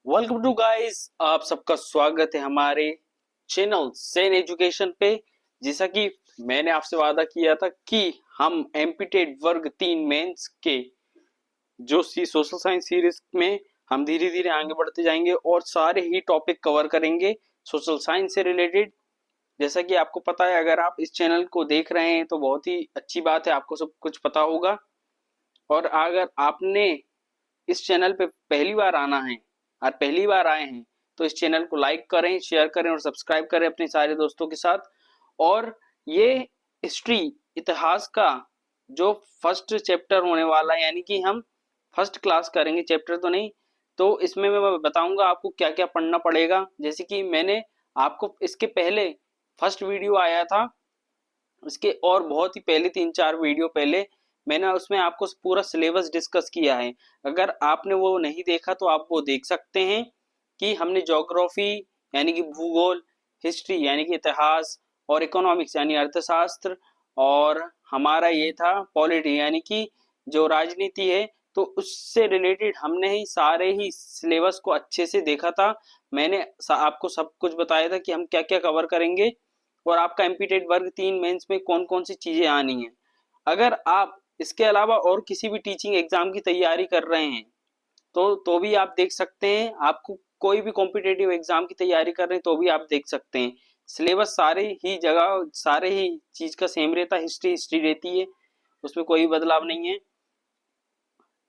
Welcome to guys, आप सबका स्वागत है हमारे चैनल सेन एजुकेशन पे। जैसा कि मैंने आपसे वादा किया था कि हम एमपीटेड वर्ग 3 मेंस के जो सोशल साइंस सीरीज में हम धीरे धीरे आगे बढ़ते जाएंगे और सारे ही टॉपिक कवर करेंगे सोशल साइंस से रिलेटेड। जैसा कि आपको पता है, अगर आप इस चैनल को देख रहे हैं तो बहुत ही अच्छी बात है, आपको सब कुछ पता होगा। और अगर आपने इस चैनल पे पहली बार आना है और पहली बार आए हैं तो इस चैनल को लाइक करें, शेयर करें और सब्सक्राइब करें अपने सारे दोस्तों के साथ। और ये हिस्ट्री इतिहास का जो फर्स्ट चैप्टर होने वाला है, यानी कि हम फर्स्ट क्लास करेंगे, चैप्टर तो नहीं। तो इसमें मैं बताऊंगा आपको क्या क्या पढ़ना पड़ेगा। जैसे कि मैंने आपको इसके पहले फर्स्ट वीडियो आया था, इसके और बहुत ही पहले 3-4 वीडियो पहले मैंने उसमें आपको पूरा सिलेबस डिस्कस किया है। अगर आपने वो नहीं देखा तो आप वो देख सकते हैं कि हमने ज्योग्राफी यानी कि भूगोल, हिस्ट्री यानी कि इतिहास, और इकोनॉमिक्स यानी अर्थशास्त्र, और हमारा ये था पॉलिटी यानी कि जो राजनीति है, तो उससे रिलेटेड हमने ही सारे ही सिलेबस को अच्छे से देखा था। मैंने आपको सब कुछ बताया था कि हम क्या क्या कवर करेंगे और आपका एमपीटेड वर्ग 3 मेंस में कौन कौन सी चीजें आनी है। अगर आप इसके अलावा और किसी भी टीचिंग एग्जाम की तैयारी कर रहे हैं तो भी आप देख सकते हैं। आपको कोई भी कॉम्पिटेटिव एग्जाम की तैयारी कर रहे हैं तो भी आप देख सकते हैं। सिलेबस सारे ही जगह सारे ही चीज का सेम रहता है, हिस्ट्री हिस्ट्री रहती है, उसमें कोई बदलाव नहीं है।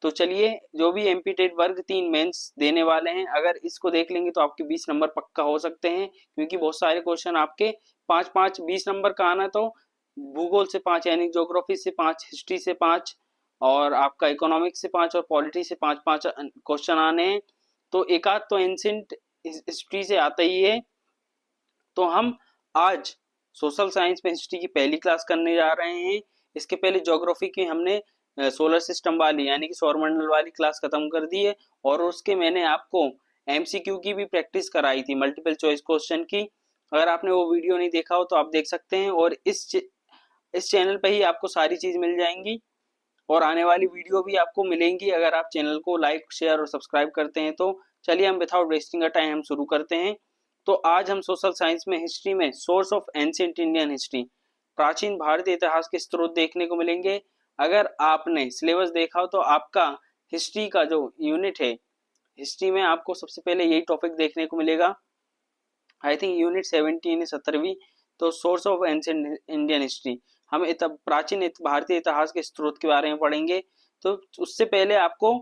तो चलिए, जो भी एमपीटेड वर्ग 3 मेंस देने वाले हैं, अगर इसको देख लेंगे तो आपके 20 नंबर पक्का हो सकते हैं, क्योंकि बहुत सारे क्वेश्चन आपके 5-5 20 नंबर का आना। तो भूगोल से 5 यानी ज्योग्राफी से 5, हिस्ट्री से 5, और आपका इकोनॉमिक्स से 5 और पॉलिटी से 5-5 क्वेश्चन आने हैं। तो एक आध तो एंशिएंट हिस्ट्री से आता ही है। तो हम आज सोशल साइंस में हिस्ट्री की पहली क्लास करने जा रहे हैं। इसके पहले ज्योग्राफी की हमने सोलर सिस्टम वाली यानी कि सौरमंडल वाली क्लास खत्म कर दी है, और उसके मैंने आपको एमसीक्यू की भी प्रैक्टिस कराई थी, मल्टीपल चॉइस क्वेश्चन की। अगर आपने वो वीडियो नहीं देखा हो तो आप देख सकते हैं, और इस चैनल पे ही आपको सारी चीज मिल जाएंगी और आने वाली वीडियो भी आपको मिलेंगी अगर आप चैनल को लाइक शेयर और सब्सक्राइब करते हैं तो। चलिए, हम विदाउट वेस्टिंग टाइम हम शुरू करते हैं। तो आज हम सोशल साइंस में हिस्ट्री में source of ancient Indian history, प्राचीन भारतीय इतिहास के स्रोत देखने को मिलेंगे। अगर आपने सिलेबस देखा हो तो आपका हिस्ट्री का जो यूनिट है, हिस्ट्री में आपको सबसे पहले यही टॉपिक देखने को मिलेगा। आई थिंक यूनिट 17 है, 17वीं। तो source of ancient Indian history, हम प्राचीन भारतीय इतिहास के स्रोत के बारे में पढ़ेंगे। तो उससे पहले आपको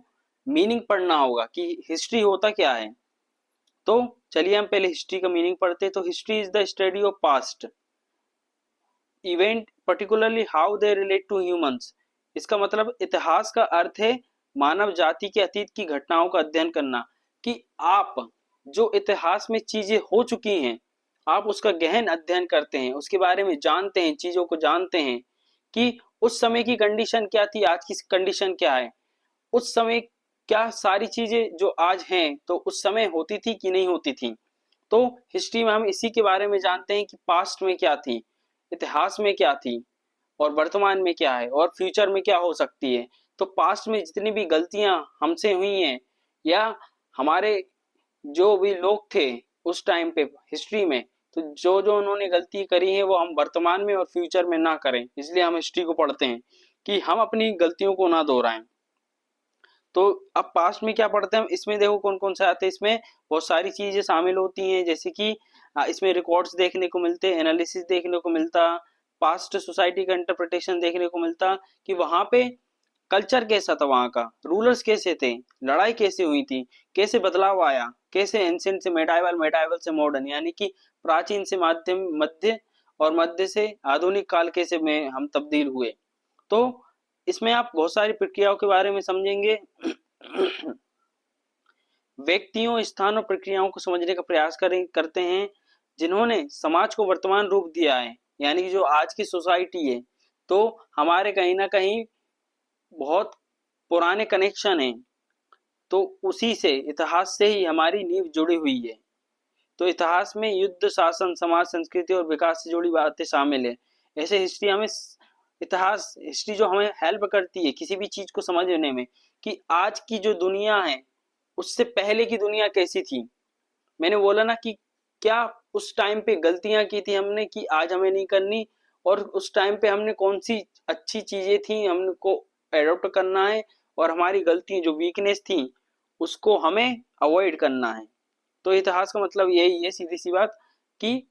मीनिंग पढ़ना होगा कि हिस्ट्री होता क्या है। तो चलिए, हम पहले हिस्ट्री का मीनिंग पढ़ते हैं। तो history is the study of past event, particularly how they relate to humans. इसका मतलब इतिहास का अर्थ है मानव जाति के अतीत की घटनाओं का अध्ययन करना, कि आप जो इतिहास में चीजें हो चुकी हैं आप उसका गहन अध्ययन करते हैं, उसके बारे में जानते हैं, चीजों को जानते हैं कि उस समय की कंडीशन क्या थी, आज की कंडीशन क्या है, उस समय क्या सारी चीजें जो आज हैं तो उस समय होती थी कि नहीं होती थी। तो हिस्ट्री में हम इसी के बारे में जानते हैं कि पास्ट में क्या थी, इतिहास में क्या थी, और वर्तमान में क्या है, और फ्यूचर में क्या हो सकती है। तो पास्ट में जितनी भी गलतियां हमसे हुई हैं, या हमारे जो भी लोग थे उस टाइम पे हिस्ट्री में, तो जो जो उन्होंने गलती करी है वो हम वर्तमान में और फ्यूचर में ना करें, इसलिए हम हिस्ट्री को पढ़ते हैं कि हम अपनी गलतियों को ना दोहराएं। तो अब पास्ट में क्या पढ़ते हैं हम, इसमें देखो कौन कौन से आते हैं। इसमें बहुत सारी चीजें शामिल होती हैं, जैसे कि इसमें रिकॉर्ड्स देखने को मिलते हैं, एनालिसिस देखने को मिलता, पास्ट सोसाइटी का इंटरप्रिटेशन देखने को मिलता कि वहां पे कल्चर कैसा था, वहां का रूलर्स कैसे थे, लड़ाई कैसे हुई थी, कैसे बदलाव आया, कैसे एंशिएंट से मेडाइवल, मेडाइवल से मॉडर्न यानी कि प्राचीन से माध्यम मध्य, और मध्य से आधुनिक काल कैसे में हम तब्दील हुए। तो इसमें आप बहुत सारी प्रक्रियाओं के बारे में समझेंगे। व्यक्तियों, स्थानों, प्रक्रियाओं को समझने का प्रयास करते हैं जिन्होंने समाज को वर्तमान रूप दिया है, यानी कि जो आज की सोसाइटी है। तो हमारे कहीं ना कहीं बहुत पुराने कनेक्शन हैं, तो उसी से इतिहास से ही हमारी नींव जुड़ी हुई है। तो इतिहास में युद्ध, शासन, समाज, संस्कृति और विकास से जुड़ी बातें शामिल है। ऐसे हिस्ट्री हमें इतिहास हिस्ट्री जो हमें हेल्प करती है किसी भी चीज को समझने में, कि आज की जो दुनिया है उससे पहले की दुनिया कैसी थी। मैंने बोला ना कि क्या उस टाइम पे गलतियां की थी हमने कि आज हमें नहीं करनी, और उस टाइम पे हमने कौन सी अच्छी चीजें थी हमको एडॉप्ट करना है, और हमारी गलती जो वीकनेस थी उसको हमें अवॉइड करना है। तो इतिहास का मतलब यही है, सीधी सी बात, कि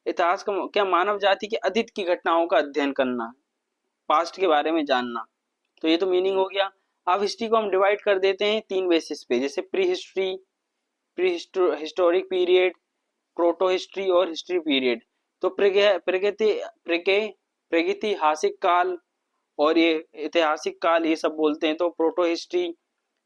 इतिहास का क्या, मानव जाति के अतीत की घटनाओं का अध्ययन करना, पास्ट के बारे में जानना। तो ये तो मीनिंग हो गया। अब हिस्ट्री को हम डिवाइड कर देते हैं तीन बेसिस पे, जैसे pre history, pre historic period, proto history और हिस्ट्री पीरियड। तो प्रागैतिहासिक काल और ये ऐतिहासिक काल, ये सब बोलते हैं। तो प्रोटो हिस्ट्री,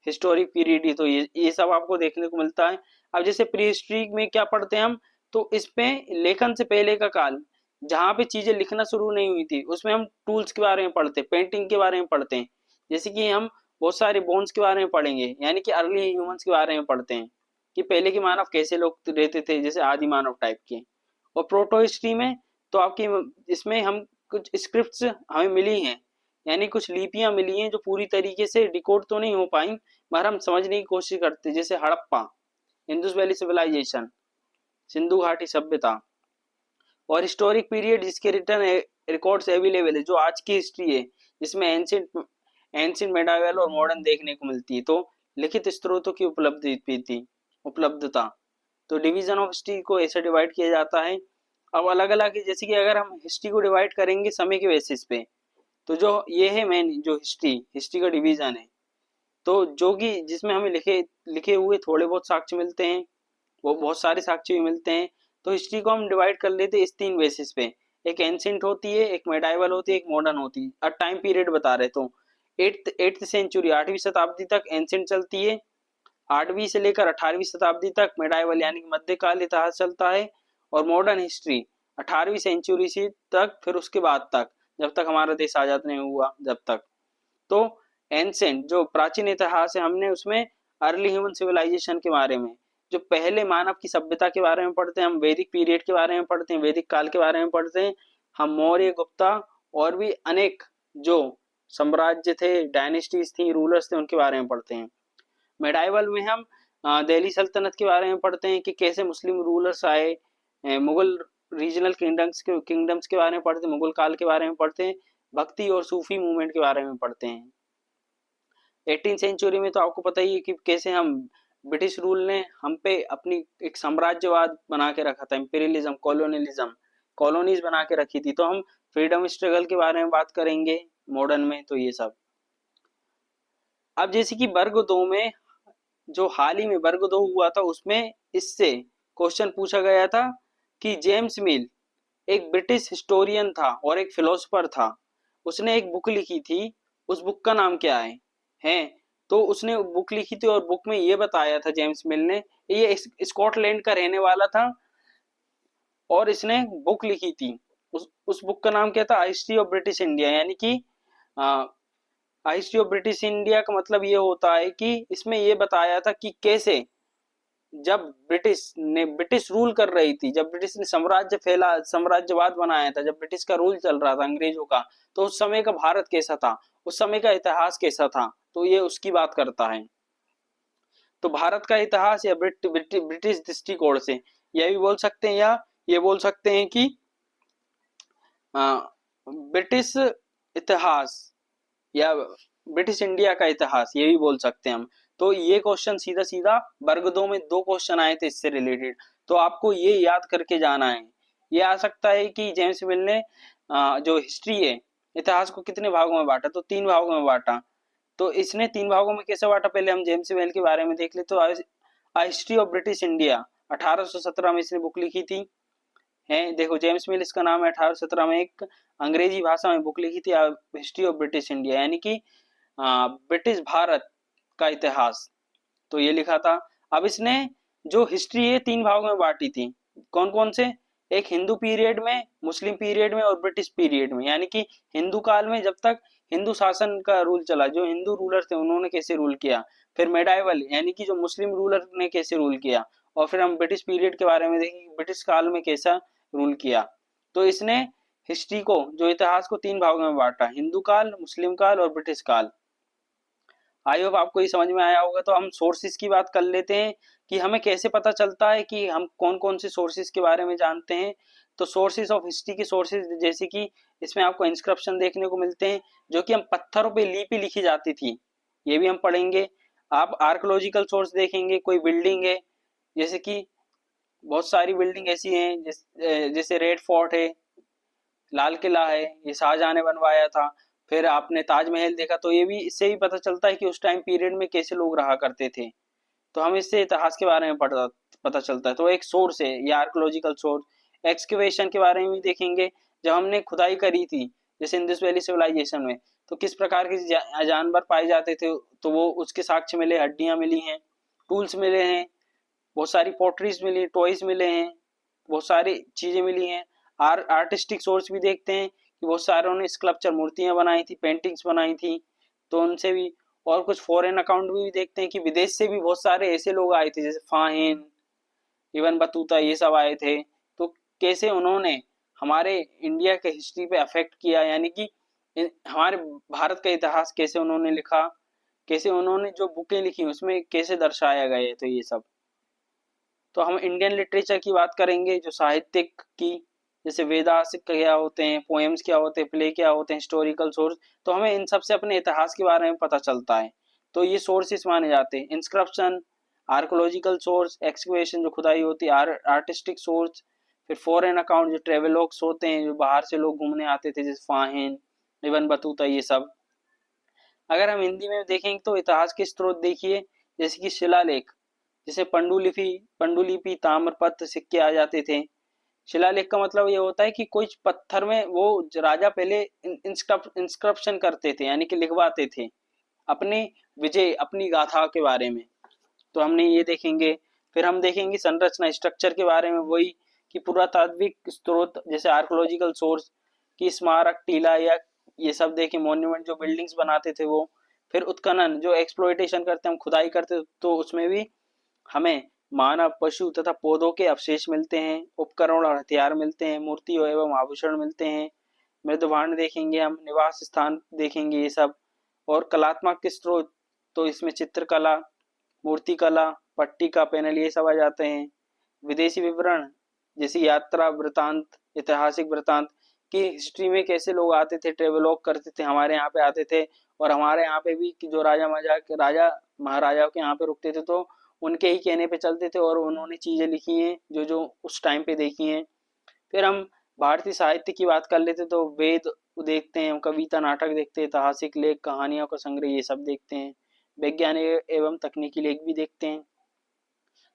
हिस्टोरिक पीरियड, ही तो ये सब आपको देखने को मिलता है। अब जैसे प्री हिस्ट्री में क्या पढ़ते हैं हम, तो इसमें लेखन से पहले का काल, जहाँ पे चीजें लिखना शुरू नहीं हुई थी, उसमें हम टूल्स के बारे में पढ़ते हैं, पेंटिंग के बारे में पढ़ते हैं। जैसे कि हम बहुत सारे बोन्स के बारे में पढ़ेंगे, यानी कि अर्ली ह्यूमंस के बारे में पढ़ते हैं कि पहले के मानव कैसे लोग रहते थे, जैसे आदि मानव टाइप के। और प्रोटो हिस्ट्री में तो आपकी इसमें हम कुछ स्क्रिप्ट्स हमें मिली हैं, यानी कुछ लिपियां मिली हैं जो पूरी तरीके से डिकोड तो नहीं हो पाई, मगर हम समझने की कोशिश करते हैं। जैसे Harappa, Indus valley civilization, Sindhu घाटी सभ्यता। और हिस्टोरिक पीरियड जिसके रिटर्न रिकॉर्ड्स अवेलेबल है, जो आज की हिस्ट्री है, जिसमें एंशिएंट मेडाइवल और मॉडर्न देखने को मिलती है। तो लिखित स्रोतों की उपलब्धता। तो डिवीजन ऑफ हिस्ट्री को ऐसे डिवाइड किया जाता है। अब अलग अलग, जैसे कि अगर हम हिस्ट्री को डिवाइड करेंगे समय के बेसिस पे, तो जो ये है मेन जो हिस्ट्री का डिवीजन है, तो जो कि जिसमें हमें लिखे लिखे हुए थोड़े बहुत साक्ष्य मिलते हैं, वो बहुत सारे साक्ष्य भी मिलते हैं। तो हिस्ट्री को हम डिवाइड कर लेते हैं इस तीन बेसिस पे, एक एंशिएंट होती है, एक मेडाइवल होती है, एक मॉडर्न होती है। अब टाइम पीरियड बता रहे तो एट्थ सेंचुरी, 8वीं शताब्दी तक एंशिएंट चलती है, 8वीं से लेकर 18वीं शताब्दी तक मेडाइवल यानी कि मध्यकाल इतिहास चलता है, और मॉडर्न हिस्ट्री 18वीं सेंचुरी से तक, फिर उसके बाद तक, जब तक हमारा देश आजाद नहीं हुआ जब तक। तो एंसेंट जो प्राचीन इतिहास है, हमने उसमें अर्ली ह्यूमन सिविलाइजेशन के बारे में, जो पहले मानव की सभ्यता के बारे में पढ़ते हैं, हम वैदिक पीरियड के बारे में पढ़ते हैं, वैदिक काल के बारे में पढ़ते हैं, हम मौर्य, गुप्ता और भी अनेक जो साम्राज्य थे, डायनेस्टीज थी, रूलर्स थे, उनके बारे में पढ़ते हैं। मेडाइवल में हम दिल्ली सल्तनत के बारे में पढ़ते हैं कि कैसे मुस्लिम रूलर्स आए, मुगल रीजनल किंगडम्स के बारे में पढ़ते हैं, मुगल काल के बारे में पढ़ते हैं, भक्ति और सूफी मूवमेंट के बारे में पढ़ते हैं। 18 सेंचुरी में तो आपको पता ही है कि कैसे हम ब्रिटिश रूल ने हम पे अपनी एक साम्राज्यवाद बना के रखा था, इंपीरियलिज्म, कॉलोनियलिज्म, कॉलोनीज बना के रखी थी। तो हम फ्रीडम स्ट्रगल के बारे में बात करेंगे मॉडर्न में, तो ये सब। अब जैसे कि वर्ग दो में, जो हाल ही में वर्ग दो हुआ था, उसमें इससे क्वेश्चन पूछा गया था कि जेम्स मिल एक ब्रिटिश हिस्टोरियन था और एक फिलोसोफर था, उसने एक बुक लिखी थी, उस बुक का नाम क्या है? हैं, तो उसने बुक लिखी थी और बुक में ये बताया था जेम्स मिल ने, ये स्कॉटलैंड का रहने वाला था और इसने बुक लिखी थी। उस बुक का नाम क्या था? हिस्ट्री ऑफ ब्रिटिश इंडिया, यानी कि हिस्ट्री ऑफ ब्रिटिश इंडिया का मतलब ये होता है कि इसमें ये बताया था कि कैसे जब ब्रिटिश रूल कर रही थी, जब ब्रिटिश ने साम्राज्यवाद बनाया था, जब ब्रिटिश का रूल चल रहा था अंग्रेजों का, तो उस समय का भारत कैसा था, उस समय का इतिहास कैसा था, तो ये उसकी बात करता है। तो भारत का इतिहास या ब्रिटिश दृष्टिकोण से यह भी बोल सकते हैं, या ये बोल सकते हैं कि ब्रिटिश इतिहास या ब्रिटिश इंडिया का इतिहास, ये भी बोल सकते हैं हम। तो ये क्वेश्चन सीधा सीधा वर्ग दो में दो क्वेश्चन आए थे इससे रिलेटेड, तो आपको ये याद करके जाना है। ये आ सकता है कि जेम्स मिल ने जो हिस्ट्री है, इतिहास को कितने भागों में बांटा, तो 3 भागों में बांटा। तो इसने 3 भागों में कैसे बांटा, पहले हम जेम्स मिल के बारे में देख ले। तो हिस्ट्री ऑफ ब्रिटिश इंडिया 1817 में इसने बुक लिखी थी, है देखो जेम्स मिल इसका नाम है। 1817 में एक अंग्रेजी भाषा में बुक लिखी थी, हिस्ट्री ऑफ ब्रिटिश इंडिया, यानी कि ब्रिटिश भारत का इतिहास, तो ये लिखा था। अब इसने जो हिस्ट्री है 3 भागों में बांटी थी, कौन कौन से? एक हिंदू पीरियड में, मुस्लिम पीरियड में और ब्रिटिश पीरियड में, यानी कि हिंदू काल में जब तक हिंदू शासन का रूल चला, जो हिंदू रूलर थे उन्होंने कैसे रूल किया, फिर मेडाइवल यानी कि जो मुस्लिम रूलर ने कैसे रूल किया, और फिर हम ब्रिटिश पीरियड के बारे में देखेंगे ब्रिटिश काल में कैसा रूल किया। तो इसने हिस्ट्री को, जो इतिहास को 3 भागों में बांटा, हिंदू काल, मुस्लिम काल और ब्रिटिश काल। आई होप आपको ये समझ में आया होगा। तो हम सोर्सेज की बात कर लेते हैं कि हमें कैसे पता चलता है कि हम कौन कौन से सोर्सेज के बारे में जानते हैं। तो सोर्सेज ऑफ हिस्ट्री के सोर्सेज जैसे कि इसमें आपको इंस्क्रिप्शन देखने को मिलते हैं जो कि हम पत्थरों पे लिपि लिखी जाती थी, ये भी हम पढ़ेंगे। आप आर्कोलॉजिकल सोर्स देखेंगे, कोई बिल्डिंग है, जैसे कि बहुत सारी बिल्डिंग ऐसी हैं जैसे रेड फोर्ट है, लाल किला है, ये शाहजहां ने बनवाया था। फिर आपने ताजमहल देखा, तो ये भी इससे भी पता चलता है कि उस टाइम पीरियड में कैसे लोग रहा करते थे। तो हम इससे इतिहास के बारे में पता चलता है। तो एक सोर्स है ये आर्कोलॉजिकल सोर्स। एक्सकेवेशन के बारे में भी देखेंगे, जब हमने खुदाई करी थी जैसे इंडस वैली सिविलाइजेशन में, तो किस प्रकार के जानवर पाए जाते थे, तो वो उसके साक्ष्य मिले, हड्डियां मिली हैं, टूल्स मिले हैं, बहुत सारी पोट्रीज मिली, टॉयज मिले हैं, बहुत सारी चीजें मिली हैं। आर्टिस्टिक सोर्स भी देखते हैं कि बहुत सारों ने स्कल्पचर मूर्तियां बनाई थी, पेंटिंग्स बनाई थी, तो उनसे भी। और कुछ फॉरेन अकाउंट भी देखते हैं कि विदेश से भी बहुत सारे ऐसे लोग आए थे जैसे फाहिन, इवन बतूता, ये सब आए थे। तो कैसे उन्होंने हमारे इंडिया के हिस्ट्री पे अफेक्ट किया, यानी कि हमारे भारत का इतिहास कैसे उन्होंने लिखा, कैसे उन्होंने जो बुकें लिखी उसमें कैसे दर्शाया गया है, तो ये सब। तो हम इंडियन लिटरेचर की बात करेंगे, जो साहित्यिक की, जैसे वेदास क्या होते हैं, पोएम्स क्या होते हैं, प्ले क्या होते हैं, हिस्टोरिकल सोर्स। तो हमें इन सब से अपने इतिहास के बारे में पता चलता है। तो ये सोर्सेस माने जाते हैं। इंस्क्रिप्शन, आर्कोलॉजिकल सोर्स, एक्सकवेशन जो खुदाई होती है, आर्टिस्टिक सोर्स, फिर फॉरेन अकाउंट जो ट्रेवलॉग्स होते हैं, जो बाहर से लोग घूमने आते थे जैसे फाहिन, इवन बतूता, ये सब। अगर हम हिंदी में देखेंगे तो इतिहास के स्रोत देखिए, जैसे कि शिलालेख, जैसे पंडुलिपि, ताम्रपत्र, सिक्के आ जाते थे। शिलालेख का मतलब ये होता है कि कोई पत्थर में वो राजा पहले इंस्क्रिप्शन करते थे, यानी कि लिखवाते थे अपने विजय, अपनी गाथा के बारे में। तो हमने ये देखेंगे। फिर हम देखेंगे संरचना, स्ट्रक्चर के बारे में, वही कि पुरातात्विक स्रोत जैसे आर्कोलॉजिकल सोर्स की स्मारक, टीला, या ये सब देखे, मॉन्यूमेंट जो बिल्डिंग्स बनाते थे वो। फिर उत्खनन, जो एक्सप्लोइटेशन करते हैं, हम खुदाई करते, तो उसमें भी हमें मानव, पशु तथा पौधों के अवशेष मिलते हैं, उपकरण और हथियार मिलते हैं, मूर्ति एवं आभूषण मिलते हैं। मृदभांड देखेंगे हम, निवास स्थान देखेंगे, ये सब। और कलात्मक के स्रोत, तो इसमें चित्रकला, मूर्तिकला, पट्टिका, पैनल, ये सब आ जाते हैं। विदेशी विवरण, जैसे यात्रा वृतांत, ऐतिहासिक वृतांत की हिस्ट्री में कैसे लोग आते थे, ट्रेवलॉग करते थे, हमारे यहाँ पे आते थे। और हमारे यहाँ पे भी जो राजा महाराजाओं के यहाँ पे रुकते थे, तो उनके ही कहने पे चलते थे और उन्होंने चीजें लिखी हैं जो जो उस टाइम पे देखी हैं। फिर हम भारतीय साहित्य की बात कर लेते तो वेद देखते हैं, कविता, नाटक देखते हैं, ऐतिहासिक लेख, कहानियों का संग्रह, ये सब देखते हैं। वैज्ञानिक एवं तकनीकी लेख भी देखते हैं।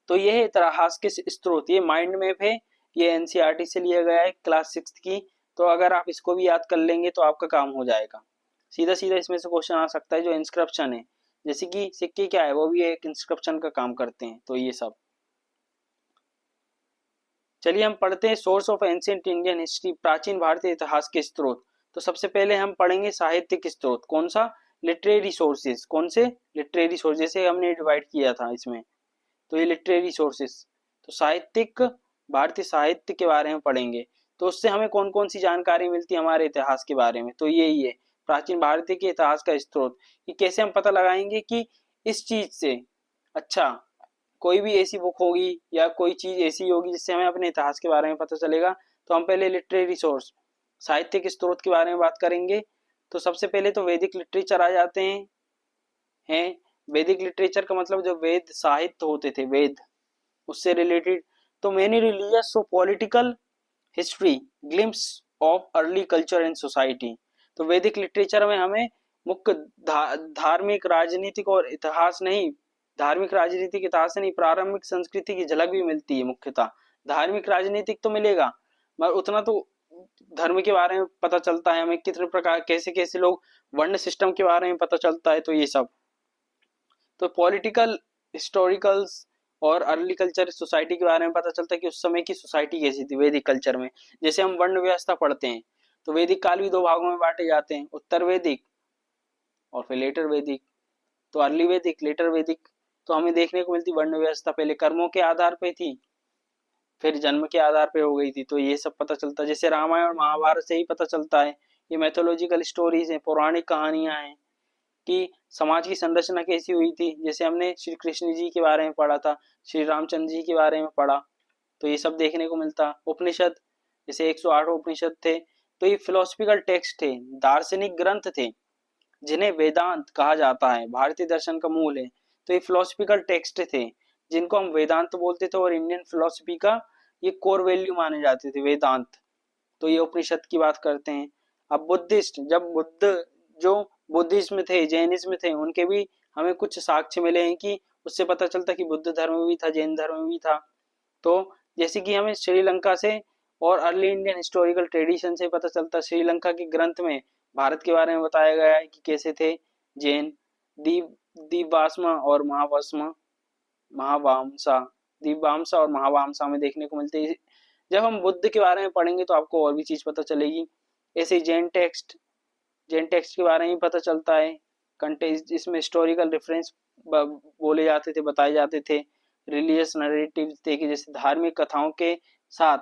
तो ये है इतिहास के स्रोत। ये माइंड मैप है, ये एनसीईआरटी से लिया गया है क्लास 6 की। तो अगर आप इसको भी याद कर लेंगे तो आपका काम हो जाएगा। सीधा सीधा इसमें से क्वेश्चन आ सकता है, जो इंस्क्रिप्शन है, जैसे कि सिक्के क्या है, वो भी एक इंस्क्रिप्शन का काम करते हैं। तो ये सब चलिए हम पढ़ते हैं source of ancient Indian history, प्राचीन भारतीय इतिहास के स्रोत। तो सबसे पहले हम पढ़ेंगे साहित्यिक स्रोत। कौन सा? Literary sources. कौन से? लिटरेरी सोर्स, जैसे हमने डिवाइड किया था इसमें। तो ये लिटरेरी सोर्सेज। तो साहित्यिक, भारतीय साहित्य के बारे में पढ़ेंगे। तो उससे हमें कौन कौन सी जानकारी मिलती है हमारे इतिहास के बारे में, तो यही है प्राचीन भारतीय के इतिहास का स्रोत। कि कैसे हम पता लगाएंगे कि इस चीज से, अच्छा, कोई भी ऐसी बुक होगी या कोई चीज ऐसी होगी जिससे हमें अपने इतिहास के बारे में पता चलेगा। तो हम पहले लिटरेरी सोर्स, साहित्यिक स्रोत के बारे में बात करेंगे। तो सबसे पहले तो वैदिक लिटरेचर आ जाते हैं। वैदिक लिटरेचर का मतलब जो वेद साहित्य होते थे, वेद, उससे रिलेटेड। तो many religious so political history, glimpse of early culture and society. तो वैदिक लिटरेचर में हमें मुख्य धार्मिक, राजनीतिक और इतिहास नहीं, धार्मिक राजनीतिक इतिहास नहीं, प्रारंभिक संस्कृति की झलक भी मिलती है। मुख्यतः धार्मिक राजनीतिक तो मिलेगा, मगर उतना तो धर्म के बारे में पता चलता है हमें, कितने प्रकार, कैसे कैसे लोग, वर्ण सिस्टम के बारे में पता चलता है। तो ये सब। तो पॉलिटिकल, हिस्टोरिकल्स और अर्ली कल्चर सोसाइटी के बारे में पता चलता है कि उस समय की सोसाइटी कैसी थी वैदिक कल्चर में। जैसे हम वर्ण व्यवस्था पढ़ते हैं, तो वैदिक काल भी दो भागों में बांटे जाते हैं, उत्तर वैदिक और फिर लेटर वैदिक। तो अर्ली वैदिक, लेटर वैदिक। तो हमें देखने को मिलती वर्ण व्यवस्था पहले कर्मों के आधार पे थी, फिर जन्म के आधार पे हो गई थी। तो ये सब पता चलता है, जैसे रामायण और महाभारत से ही पता चलता है। ये मैथोलॉजिकल स्टोरीज हैं, पौराणिक कहानियां हैं। कि समाज की संरचना कैसी हुई थी। जैसे हमने श्री कृष्ण जी के बारे में पढ़ा था, श्री रामचंद्र जी के बारे में पढ़ा, तो ये सब देखने को मिलता। उपनिषद, जैसे 108 उपनिषद थे, तो ये फिलोसफिकल टेक्स्ट थे, दार्शनिक ग्रंथ थे, जिन्हें वेदांत कहा जाता है, भारतीय दर्शन का मूल है। तो ये फिलोसफिकल टेक्स्ट थे जिनको हम वेदांत बोलते थे, और इंडियन फिलोसफी का ये कोर वैल्यू माने जाते थे वेदांत। तो ये उपनिषद की बात करते हैं। अब बुद्धिस्ट, जब बुद्ध जो बुद्धिज्म थे, जैनिज्म थे, उनके भी हमें कुछ साक्ष्य मिले हैं कि उससे पता चलता कि बुद्ध धर्म भी था, जैन धर्म भी था। तो जैसे कि हमें श्रीलंका से और अर्ली इंडियन हिस्टोरिकल ट्रेडिशन से पता चलता, श्रीलंका के ग्रंथ में भारत के बारे में बताया गया है कि कैसे थे जैन। दीप दीपवास्मा और महावामसा, दीपवामसा और महावामसा में देखने को मिलते हैं। जब हम बुद्ध के बारे में पढ़ेंगे तो आपको और भी चीज पता चलेगी। ऐसे जैन टेक्स्ट के बारे में पता चलता है। कंटेक्स्ट, इसमें हिस्टोरिकल रेफरेंस बोले जाते थे, बताए जाते थे। रिलीजियस नैरेटिव थे कि जैसे धार्मिक कथाओं के साथ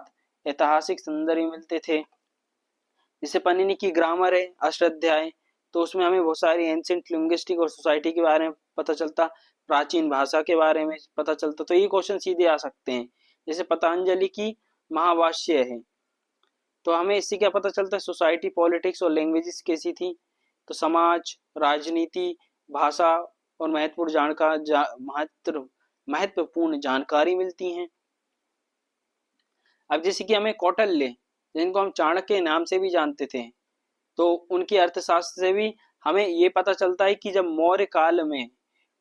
ऐतिहासिक सौंदर्य मिलते थे। जैसे पनिनी की ग्रामर है अष्टाध्याय, तो उसमें हमें बहुत सारी एंशिएंट लिंग्विस्टिक और सोसाइटी के बारे में पता चलता, प्राचीन भाषा के बारे में पता चलता। तो ये क्वेश्चन सीधे आ सकते हैं। जैसे पतंजलि की महाभाष्य है, तो हमें इससे क्या पता चलता है, सोसाइटी, पॉलिटिक्स और लैंग्वेजेस कैसी थी। तो समाज, राजनीति, भाषा और महत्वपूर्ण जानकारी मिलती हैं। अब जैसे कि हमें कौटिल्य, जिनको हम चाणक्य के नाम से भी जानते थे, तो उनके अर्थशास्त्र से भी हमें ये पता चलता है कि जब मौर्य काल में,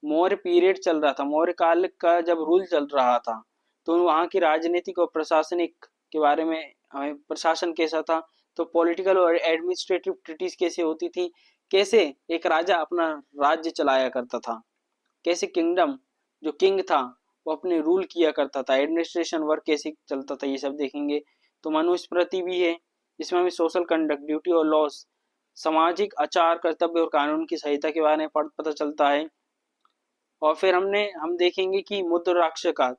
मौर्य पीरियड चल रहा था, मौर्य काल का जब रूल चल रहा था, तो वहाँ की राजनीतिक और प्रशासनिक के बारे में हमें, प्रशासन कैसा था, तो पॉलिटिकल और एडमिनिस्ट्रेटिव ट्रीटीज कैसे होती थी, कैसे एक राजा अपना राज्य चलाया करता था, कैसे किंगडम, जो किंग था वो अपने रूल किया करता था, एडमिनिस्ट्रेशन वर्क कैसे चलता था, ये सब देखेंगे। तो मनुस्मृति भी है, जिसमें हमें सोशल कंडक्ट, ड्यूटी और लॉस, सामाजिक आचार, कर्तव्य और कानून की संहिता के बारे में पता चलता है। और फिर हम देखेंगे कि मुद्र राक्षसा।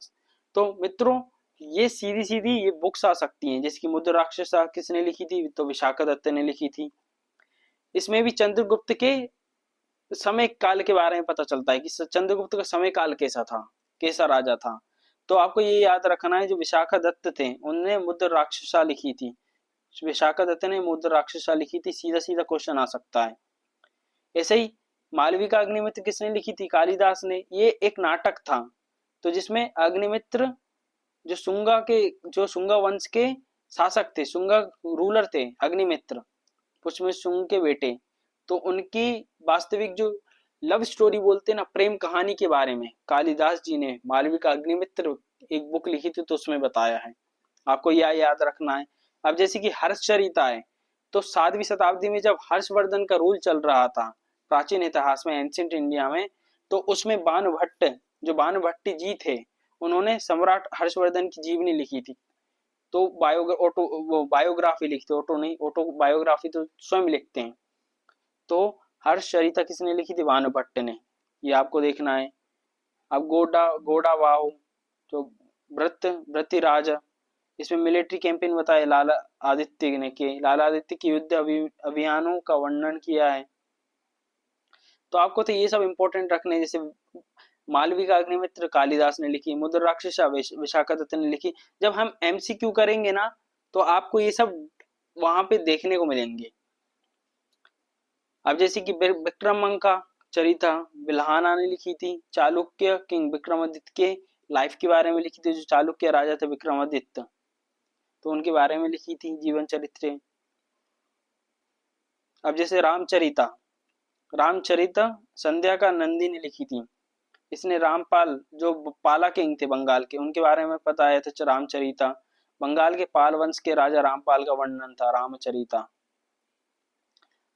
तो मित्रों, ये सीधी सीधी ये बुक्स आ सकती हैं, जैसे कि मुद्र राक्षसा किसने लिखी थी, तो विशाखा दत्त ने लिखी थी। इसमें भी चंद्रगुप्त के समय काल के बारे में पता चलता है कि चंद्रगुप्त का समय काल कैसा था, कैसा राजा था। तो आपको ये याद रखना है, जो विशाखा दत्त थे उनने मुद्र राक्षसा लिखी थी, विशाखा दत्त ने मुद्र राक्षसा लिखी थी, सीधा सीधा क्वेश्चन आ सकता है। ऐसे ही मालविका अग्निमित्र किसने लिखी थी, कालिदास ने। ये एक नाटक था, तो जिसमें अग्निमित्र जो शुंगा वंश के शासक थे, शुंगा रूलर थे अग्निमित्र, उसमें शुंग के बेटे, तो उनकी वास्तविक जो लव स्टोरी बोलते हैं ना, प्रेम कहानी के बारे में कालिदास जी ने मालविका अग्निमित्र एक बुक लिखी थी, तो उसमें बताया है। आपको यह याद रखना है। अब जैसे कि हर्षचरिता है, तो 7वीं शताब्दी में जब हर्षवर्धन का रूल चल रहा था प्राचीन इतिहास में, एंशिएंट इंडिया में, तो उसमें बाणभट्ट, जो बाणभट्ट जी थे, उन्होंने सम्राट हर्षवर्धन की जीवनी लिखी थी। तो बायोग्राफी लिखते, ऑटो नहीं, ऑटो बायोग्राफी तो स्वयं लिखते हैं। तो हर्षचरिता किसने लिखी थी, बाणभट्ट ने, ये आपको देखना है। अब गोडा वाह, तो वृत्तिराज, इसमें मिलिट्री कैंपेन बताए लाला आदित्य ने के, लाला आदित्य की युद्ध अभियानों का वर्णन किया है। तो आपको तो ये सब इंपॉर्टेंट रखने, जैसे मालविका अग्निमित्र कालिदास ने लिखी, मुद्र राक्षसा विशाखा दत्त ने लिखी। जब हम एमसीक्यू करेंगे ना, तो आपको ये सब वहां पे देखने को मिलेंगे। अब जैसे कि विक्रमांका चरिता बिल्हाना ने लिखी थी, चालुक्य किंग विक्रमादित्य के लाइफ के बारे में लिखी थी, जो चालुक्य राजा थे विक्रमादित्य, तो उनके बारे में लिखी थी जीवन चरित्र। अब जैसे रामचरिता संध्या का नंदी ने लिखी थी, इसने रामपाल, जो पाला किंग थे बंगाल के, उनके बारे में बताया था रामचरिता। बंगाल के पाल वंश के राजा रामपाल का वर्णन था रामचरिता।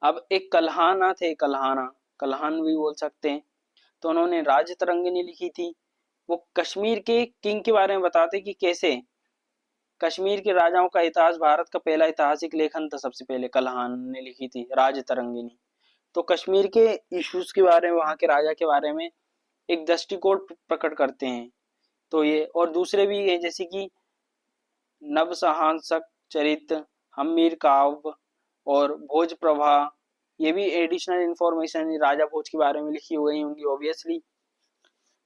अब एक कल्हाना थे, कल्हान भी बोल सकते हैं, तो उन्होंने राजतरंगिणी लिखी थी। वो कश्मीर के किंग के बारे में बताते कि कैसे कश्मीर के राजाओं का इतिहास, भारत का पहला ऐतिहासिक लेखन था, सबसे पहले कल्हान ने लिखी थी राजतरंगिणी। तो कश्मीर के इश्यूज के बारे में, वहां के राजा के बारे में एक दृष्टिकोण प्रकट करते हैं। तो ये और दूसरे भी हैं, जैसे कि नवसहांसक चरित, हम्मीर काव्य और भोज प्रभा, ये भी एडिशनल इंफॉर्मेशन राजा भोज के बारे में लिखी हुई होंगी ऑब्वियसली।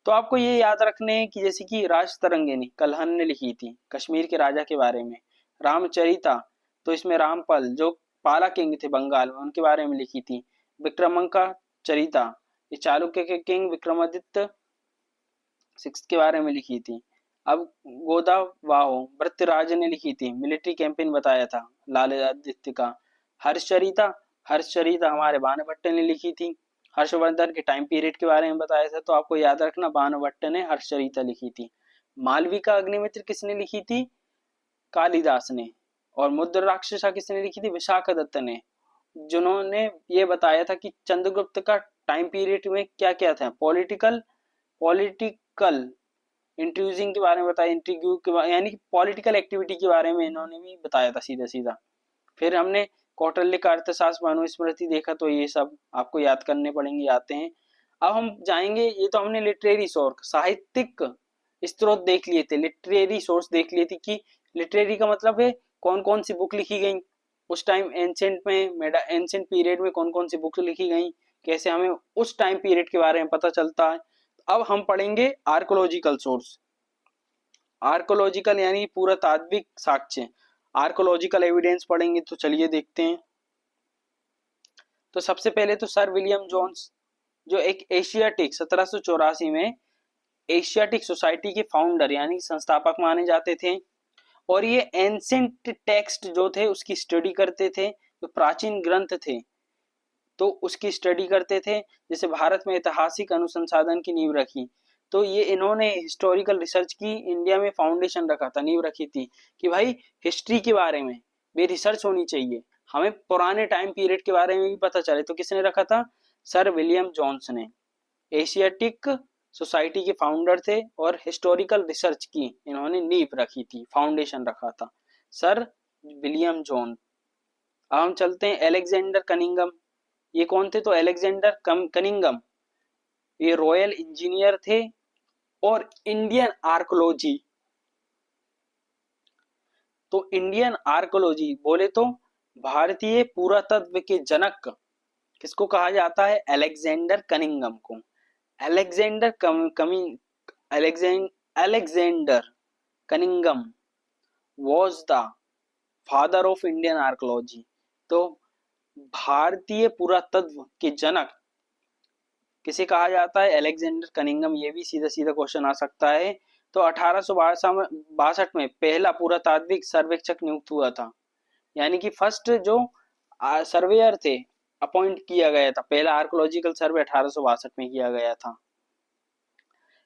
तो आपको ये याद रखने हैं कि जैसे कि राज तरंगिणी कल्हण ने लिखी थी कश्मीर के राजा के बारे में। रामचरिता, तो इसमें रामपल जो पाला किंग थे बंगाल में उनके बारे में लिखी थी। विक्रमंका चरिता, ये चालुक्य के किंग विक्रमादित्य सिक्स के बारे में लिखी थी। अब गोदावाहो भृत्यराज ने लिखी थी, मिलिट्री कैंपेन बताया था लाल आदित्य का। हर्षचरिता, हर्षचरिता हमारे बाणभट्ट ने लिखी थी। हर्षवर्धन के टाइम पीरियड के बारे में बताया था, तो आपको याद रखना बाणभट्ट ने हर्षचरिता लिखी थी। मालविका अग्निमित्र किसने लिखी थी? कालिदास ने। और मुद्र राक्षसा किसने लिखी थी? विशाखदत्त ने, जिन्होंने ये बताया था कि चंद्रगुप्त का टाइम पीरियड में क्या क्या था। पॉलिटिकल इंट्रूजिंग के बारे में बताया, इंट्रीग्यू के बारे यानी कि पॉलिटिकल एक्टिविटी के बारे में इन्होंने भी बताया था सीधा सीधा। फिर हमने कौटिल्य का अर्थशास्त्र मनुस्मृति देखा, तो ये सब आपको याद करने पड़ेंगे, आते हैं। अब हम जाएंगे, ये तो हमने लिटरेरी सोर्स साहित्यिक स्रोत देख लिए थे, लिटरेरी सोर्स देख लिए थे कि लिटरेरी का मतलब है कौन कौन सी बुक लिखी गई उस टाइम एंशिएंट में, एंशिएंट पीरियड में कौन कौन सी बुक लिखी गई, कैसे हमें उस टाइम पीरियड के बारे में पता चलता है। अब हम पढ़ेंगे आर्कोलॉजिकल सोर्स। आर्कोलॉजिकल यानी पुरातात्विक साक्ष्य, आर्कोलॉजिकल एविडेंस पढ़ेंगे। तो चलिए देखते हैं। तो सबसे पहले तो सर विलियम जोन्स, जो एक एशियाटिक 1784 में एशियाटिक सोसाइटी के फाउंडर यानी संस्थापक माने जाते थे। और ये एंशिएंट टेक्स्ट जो थे उसकी स्टडी करते थे, जो प्राचीन ग्रंथ थे तो उसकी स्टडी करते थे, जैसे भारत में ऐतिहासिक अनुसंधान की नींव रखी। तो ये इन्होंने हिस्टोरिकल रिसर्च की इंडिया में फाउंडेशन रखा था, नींव रखी थी कि भाई हिस्ट्री के बारे में भी रिसर्च होनी चाहिए, हमें पुराने टाइम पीरियड के बारे में भी पता चले। तो किसने रखा था? सर विलियम जोन्स ने। एशियाटिक सोसाइटी के फाउंडर थे और हिस्टोरिकल रिसर्च की इन्होंने नींव रखी थी, फाउंडेशन रखा था, सर विलियम जोन। अब हम चलते हैं एलेक्जेंडर कनिंगम। ये कौन थे? तो एलेक्जेंडर कनिंगम ये रॉयल इंजीनियर थे और इंडियन आर्कोलॉजी, तो इंडियन आर्कोलॉजी बोले तो भारतीय पुरातत्व के जनक किसको कहा जाता है? अलेक्जेंडर कनिंगम को। Alexander Alexander Cunningham was the father of Indian archaeology। तो भारतीय पुरातत्व के जनक किसे कहा जाता है? Alexander Cunningham. ये भी सीधा सीधा क्वेश्चन आ सकता है। तो 1862 में पहला पुरातात्विक सर्वेक्षक नियुक्त हुआ था, यानी कि फर्स्ट जो सर्वेयर थे अपॉइंट किया गया था, पहला आर्कोलॉजिकल सर्वे 1862 में किया गया था।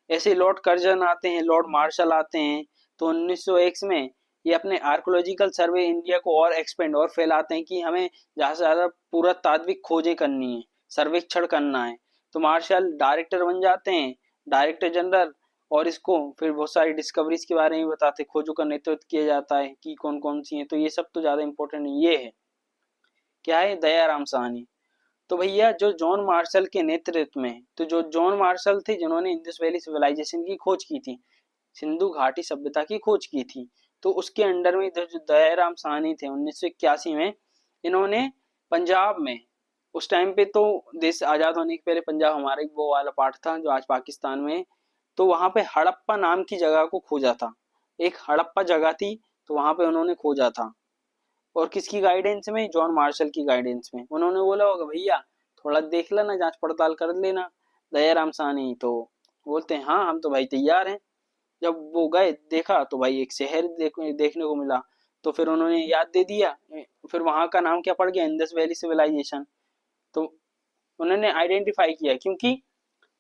ऐसे लॉर्ड कर्जन आते हैं, लॉर्ड मार्शल आते हैं। तो 1901 में ये अपने आर्कोलॉजिकल सर्वे इंडिया को और एक्सपेंड और फैलाते हैं कि हमें ज़्यादा से ज़्यादा पुरातात्विक खोजें करनी है, सर्वेक्षण करना है। तो मार्शल डायरेक्टर बन जाते हैं, डायरेक्टर जनरल, और इसको फिर बहुत सारी डिस्कवरीज के बारे में बताते, खोजों का नेतृत्व किया जाता है कि कौन कौन सी है। तो ये सब तो ज़्यादा इंपॉर्टेंट ये है। क्या है? दयाराम साहनी। तो भैया जो जॉन मार्शल के नेतृत्व में, तो जो जॉन मार्शल थे जिन्होंने इंडस वैली सिविलाइजेशन की खोज की थी, सिंधु घाटी सभ्यता की खोज की थी, तो उसके अंडर में जो दयाराम साहनी थे 1981 में, इन्होंने पंजाब में, उस टाइम पे तो देश आजाद होने के पहले पंजाब हमारा वो वाला पार्ट था जो आज पाकिस्तान में, तो वहां पे हड़प्पा नाम की जगह को खोजा था। एक हड़प्पा जगह थी, तो वहां पे उन्होंने खोजा था। और किसकी गाइडेंस में? जॉन मार्शल की गाइडेंस में। उन्होंने बोला होगा भैया थोड़ा देख लेना, जांच पड़ताल कर लेना। दयाराम साहनी तो बोलते हैं हाँ हम तो भाई तैयार हैं। जब वो गए देखा तो भाई एक शहर देखने को मिला, तो फिर उन्होंने याद दे दिया, फिर वहां का नाम क्या पड़ गया? Indus valley civilization. तो उन्होंने आइडेंटिफाई किया, क्योंकि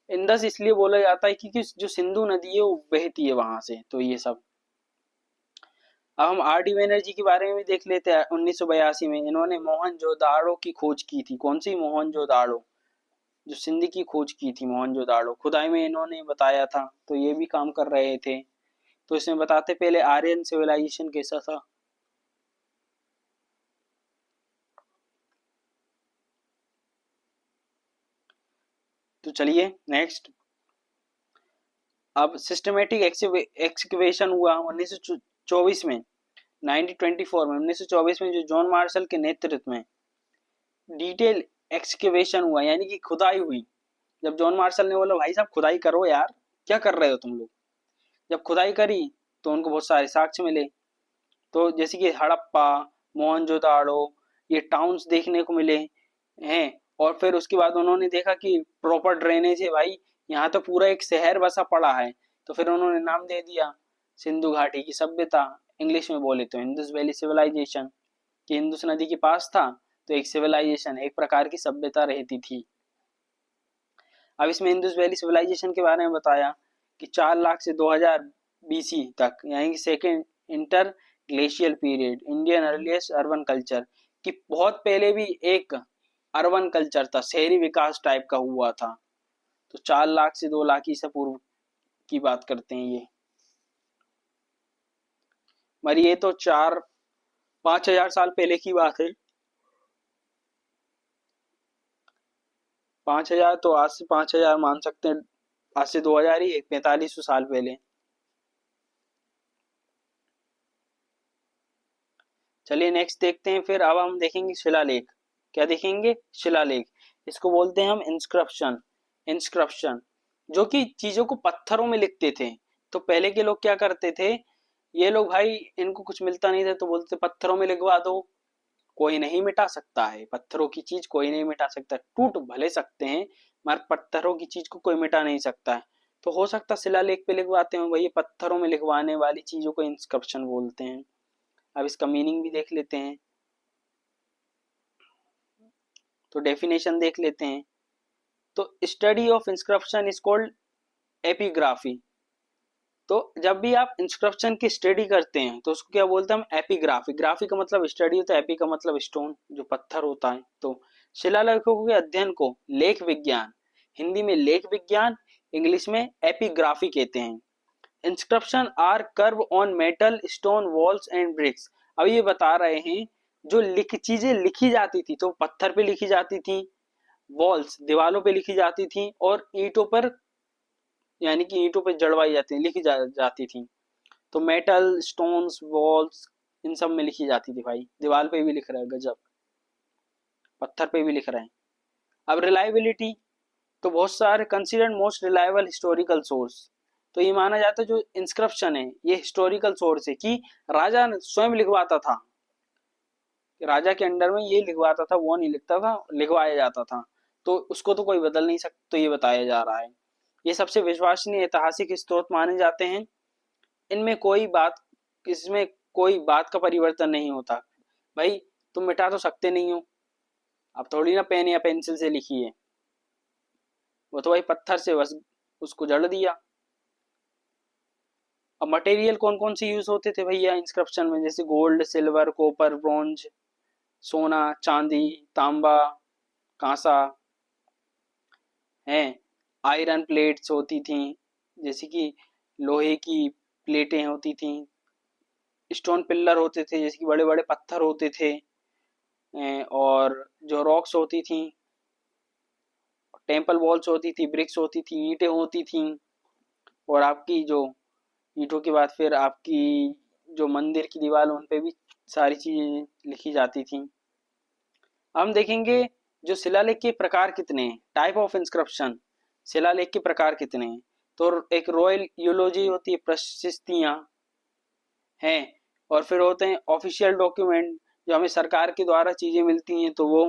इंडस इसलिए बोला जाता है क्योंकि जो सिंधु नदी है वो बहती है वहां से। तो ये सब। अब हम आर डी बनर्जी के बारे में भी देख लेते हैं। 1982 में इन्होंने मोहनजोदाड़ो की खोज की थी। कौन सी? मोहनजोदाड़ो, जो सिंध की खोज की थी मोहनजोदाड़ो, खुदाई में इन्होंने बताया था। तो ये भी काम कर रहे थे। तो इसमें बताते पहले आर्यन सिविलाइजेशन कैसा था। तो चलिए नेक्स्ट। अब सिस्टमेटिक एक्सकवेशन हुआ 1924 में, 1924 में, 1924 में जो जॉन मार्शल के नेतृत्व में डिटेल एक्सकेवेशन हुआ, यानी कि खुदाई हुई। जब जॉन मार्शल ने बोला भाई साहब खुदाई करो यार, क्या कर रहे हो तुम लोग, जब खुदाई करी तो उनको बहुत सारे साक्ष्य मिले। तो जैसे कि हड़प्पा, मोहनजोदाड़ो, ये टाउन्स देखने को मिले हैं। और फिर उसके बाद उन्होंने देखा कि प्रॉपर ड्रेनेज है भाई, यहाँ तो पूरा एक शहर बसा पड़ा है। तो फिर उन्होंने नाम दे दिया सिंधु घाटी की सभ्यता, इंग्लिश में बोले तो इंडस वैली सिविलाइजेशन, कि इंदुस नदी के पास था तो एक सिविलाइजेशन, एक प्रकार की सभ्यता रहती थी। अब इसमें इंडस वैली सिविलाइजेशन के बारे में बताया कि 4 लाख से 2000 बीसी तक, यानी कि second inter glacial period, Indian earliest urban culture, कि बहुत पहले भी एक अर्बन कल्चर था, शहरी विकास टाइप का हुआ था। तो 4 लाख से 2 लाख ईसा पूर्व की बात करते हैं ये। मगर ये तो 4-5 हजार साल पहले की बात है। 5 हजार तो आज से 5 हजार मान सकते हैं, आज से 2000 ही 4500 साल पहले। चलिए नेक्स्ट देखते हैं। फिर अब हम देखेंगे शिलालेख। क्या देखेंगे? शिलालेख। इसको बोलते हैं हम इंस्क्रिप्शन। इंस्क्रिप्शन जो कि चीजों को पत्थरों में लिखते थे। तो पहले के लोग क्या करते थे, ये लोग भाई इनको कुछ मिलता नहीं था तो बोलते पत्थरों में लिखवा दो, कोई नहीं मिटा सकता है, पत्थरों की चीज कोई नहीं मिटा सकता, टूट भले सकते हैं मगर पत्थरों की चीज को कोई मिटा नहीं सकता है। तो हो सकता शिलालेख पे लिखवाते हैं, वही पत्थरों में लिखवाने वाली चीजों को इंस्क्रिप्शन बोलते हैं। अब इसका मीनिंग भी देख लेते हैं। तो डेफिनेशन देख लेते हैं। तो study of inscription is called epigraphy. तो जब भी आप इंस्क्रिप्शन की स्टडी करते हैं तो उसको क्या बोलते हैं हम? एपिग्राफी। ग्राफी का मतलब स्टडी होता है, एपी का मतलब स्टोन, जो पत्थर होता है। तो शिलालेखों के अध्ययन को लेख विज्ञान, हिंदी में लेख विज्ञान, इंग्लिश में एपिग्राफी कहते हैं। Inscription are carve on metal, stone, walls and bricks. अब ये बता रहे हैं जो चीजें लिखी जाती थी तो पत्थर पे लिखी जाती थी, वॉल्स दीवालों पे लिखी जाती थी, और ईंटों पर, यानी कि ईंटों पे जड़वाई जाती लिखी जाती थी। तो मेटल, स्टोन्स, वॉल्स, इन सब में लिखी जाती थी भाई। दीवार पे भी लिख रहा है, गजब, पत्थर पे भी लिख रहे हैं। अब रिलायबिलिटी, तो बहुत सारे considered most reliable historical source. तो ये माना जाता है जो इंस्क्रिप्शन है ये हिस्टोरिकल सोर्स है, कि राजा स्वयं लिखवाता था, राजा के अंडर में ये लिखवाता था, वो नहीं लिखता था, लिखवाया जाता था। तो उसको तो कोई बदल नहीं सकता, तो ये बताया जा रहा है। ये सबसे विश्वसनीय ऐतिहासिक स्रोत माने जाते हैं। इनमें कोई बात, इसमें कोई बात का परिवर्तन नहीं होता। भाई तुम मिटा तो सकते नहीं हो, अब थोड़ी ना पेन या पेंसिल से लिखी है, वो तो भाई पत्थर से बस उसको जड़ दिया। अब मटेरियल कौन कौन से यूज होते थे भैया इंस्क्रिप्शन में? जैसे गोल्ड, सिल्वर, कॉपर, ब्रॉन्ज, सोना, चांदी, तांबा, कांसा है, आयरन प्लेट्स होती थी, जैसे कि लोहे की प्लेटें होती थी, स्टोन पिलर होते थे जैसे कि बड़े बड़े पत्थर होते थे, और जो रॉक्स होती थी, टेम्पल वॉल्स होती थी, ब्रिक्स होती थी, ईंटें होती थी, और आपकी जो ईंटों के बाद फिर आपकी जो मंदिर की दीवार उन पे भी सारी चीजें लिखी जाती थी। हम देखेंगे जो शिलालेख के प्रकार कितने हैं, टाइप ऑफ इंस्क्रिप्शन, शिलालेख के प्रकार कितने हैं। तो एक रॉयल यूलोजी होती है, प्रशस्तियां हैं, और फिर होते हैं ऑफिशियल डॉक्यूमेंट जो हमें सरकार के द्वारा चीजें मिलती हैं तो वो,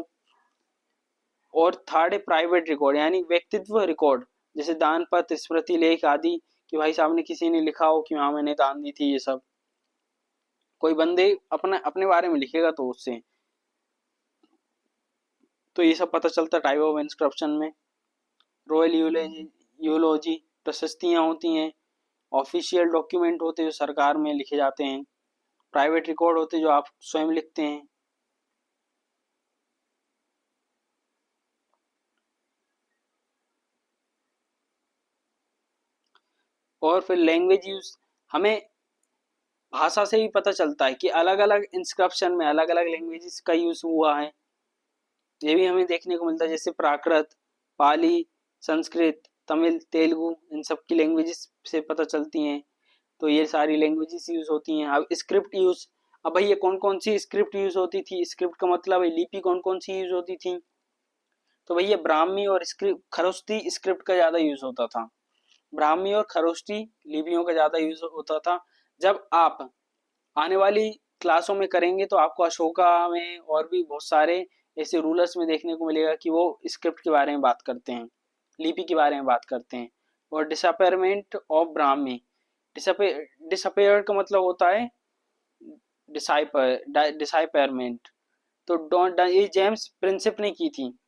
और थर्ड है प्राइवेट रिकॉर्ड यानी व्यक्तित्व रिकॉर्ड, जैसे दान पत्र, स्मृति लेख आदि, कि भाई साहब ने किसी ने लिखा हो कि हाँ मैंने दान दी थी, ये सब कोई बंदे अपना अपने बारे में लिखेगा तो उससे, तो ये सब पता चलता टाइप ऑफ इंस्क्रिप्शन में। रॉयल यूलोजी, यूलोजी प्रशस्तियां होती हैं, ऑफिशियल डॉक्यूमेंट होते हैं जो सरकार में लिखे जाते हैं, प्राइवेट रिकॉर्ड होते हैं जो आप स्वयं लिखते हैं। और फिर लैंग्वेज यूज, हमें भाषा से भी पता चलता है कि अलग अलग इंस्क्रिप्शन में अलग अलग लैंग्वेजेस का यूज हुआ है, ये भी हमें देखने को मिलता है। जैसे प्राकृत, पाली, संस्कृत, तमिल, तेलुगु, इन सब की लैंग्वेजेस से पता चलती हैं। तो ये सारी लैंग्वेजेस यूज होती हैं। अब स्क्रिप्ट यूज, अब भाई ये कौन कौन सी स्क्रिप्ट यूज होती थी? स्क्रिप्ट का मतलब है लिपि कौन कौन सी यूज होती थी? तो भैया ब्राह्मी और खरोष्टी स्क्रिप्ट का ज्यादा यूज होता था। ब्राह्मी और खरोष्टी लिपियों का ज्यादा यूज होता था। जब आप आने वाली क्लासों में करेंगे तो आपको अशोका में और भी बहुत सारे ऐसे रूलर्स में देखने को मिलेगा कि वो स्क्रिप्ट के बारे में बात करते हैं, लिपि के बारे में बात करते हैं। और डिसअपेयरमेंट ऑफ ब्राह्मी, डिसअपेयर का मतलब होता है डिसाइपरमेंट। तो ये जेम्स प्रिंसिप ने की थी,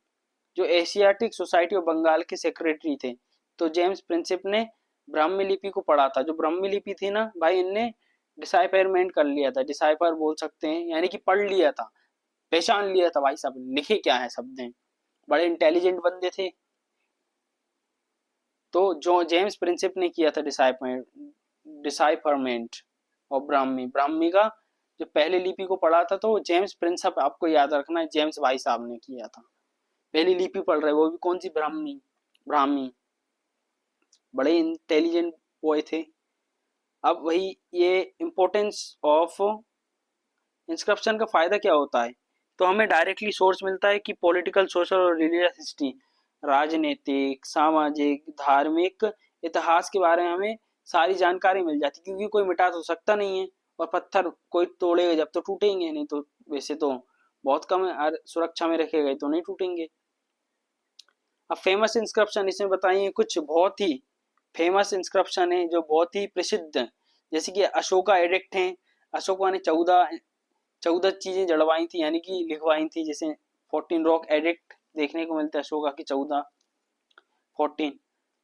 जो एशियाटिक सोसाइटी ऑफ बंगाल के सेक्रेटरी थे। तो जेम्स प्रिंसिप ने ब्राह्मी लिपि को पढ़ा था। जो ब्राह्मी लिपि थी ना भाई, इनने डिसाइपरमेंट कर लिया था, डिसाइपर बोल सकते हैं, यानी कि पढ़ लिया था, पहचान लिया था भाई साहब लिखे क्या है शब्द हैं। बड़े इंटेलिजेंट बंदे थे। तो जो जेम्स प्रिंसिप ने किया था डिसाइफरमेंट और ब्राह्मी, ब्राह्मी का जो पहले लिपि को पढ़ा था, तो जेम्स प्रिंसिप आपको याद रखना है, जेम्स भाई साहब ने किया था। पहली लिपि पढ़ रहे, वो भी कौन सी, ब्राह्मी, ब्राह्मी। बड़े इंटेलिजेंट बॉय थे। अब वही ये इम्पोर्टेंस ऑफ इंस्क्रिप्शन का फायदा क्या होता है, तो हमें डायरेक्टली सोर्स मिलता है कि पॉलिटिकल, सोशल और रिलीजियस हिस्ट्री, राजनीतिक, सामाजिक, धार्मिक इतिहास के बारे में हमें सारी जानकारी मिल जाती है, क्योंकि कोई मिटा तो सकता नहीं है। और पत्थर कोई तोड़ेगा जब तो टूटेंगे, नहीं तो वैसे तो बहुत कम है, सुरक्षा में रखे गए तो नहीं टूटेंगे। अब फेमस इंस्क्रिप्शन इसमें बताइए कुछ बहुत ही फेमस इंस्क्रिप्शन है जो बहुत ही प्रसिद्ध हैं। जैसे कि अशोका एडिक्ट हैं। अशोका ने 14 चीजें जड़वाई थी, यानी कि लिखवाई थी। जैसे 14 रॉक एडिक्ट देखने को मिलता है अशोका की, 14।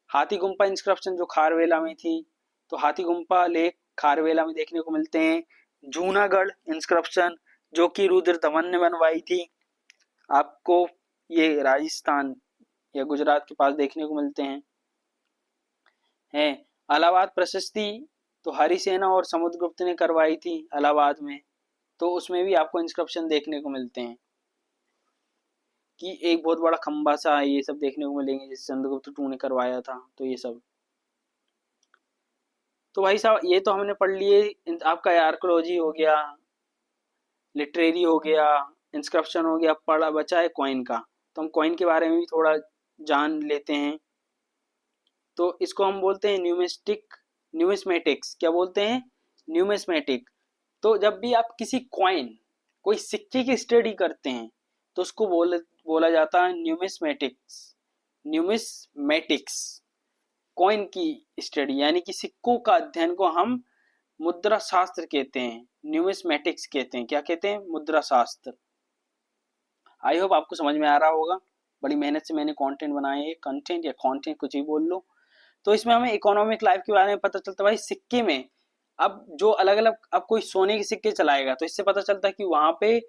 हाथी गुम्पा इंस्क्रिप्शन जो खारवेला में थी, तो हाथी गुम्पा लेख खारवेला में देखने को मिलते हैं। जूनागढ़ इंस्क्रिप्शन जो कि रुद्र दमन ने बनवाई थी, आपको ये राजस्थान या गुजरात के पास देखने को मिलते हैं। इलाहाबाद प्रशस्ति तो हरिसेना और समुद्रगुप्त ने करवाई थी इलाहाबाद में, तो उसमें भी आपको इंस्क्रिप्शन देखने को मिलते हैं कि एक बहुत बड़ा खंबा सा है, ये सब देखने को मिलेंगे, जैसे चंद्रगुप्त टू ने करवाया था, तो ये सब। तो भाई साहब ये तो हमने पढ़ लिए, आपका आर्कोलॉजी हो गया, लिटरेरी हो गया, इंस्क्रिप्शन हो गया, पढ़ा बचा है कॉइन का। तो हम कॉइन के बारे में भी थोड़ा जान लेते हैं। तो इसको हम बोलते हैं न्यूमिस्मेटिक्स। क्या बोलते हैं? न्यूमिस्मेटिक। तो जब भी आप किसी कॉइन, कोई सिक्के की स्टडी करते हैं, तो उसको बोला जाता है न्यूमिस्मेटिक्स। न्यूमिस्मेटिक्स कॉइन की स्टडी, यानी कि सिक्कों का अध्ययन को हम मुद्रा शास्त्र कहते हैं, न्यूमिस्मेटिक्स कहते हैं। क्या कहते हैं? मुद्रा शास्त्र। आई होप आपको समझ में आ रहा होगा। बड़ी मेहनत से मैंने कंटेंट बनाए हैं, कंटेंट या कंटेंट कुछ भी बोल लो। तो इसमें हमें इकोनॉमिक लाइफ के बारे में पता चलता है। भाई सिक्के में अब जो अलग अलग, अब कोई सोने के सिक्के चलाएगा तो इससे पता चलता है कि वहां पे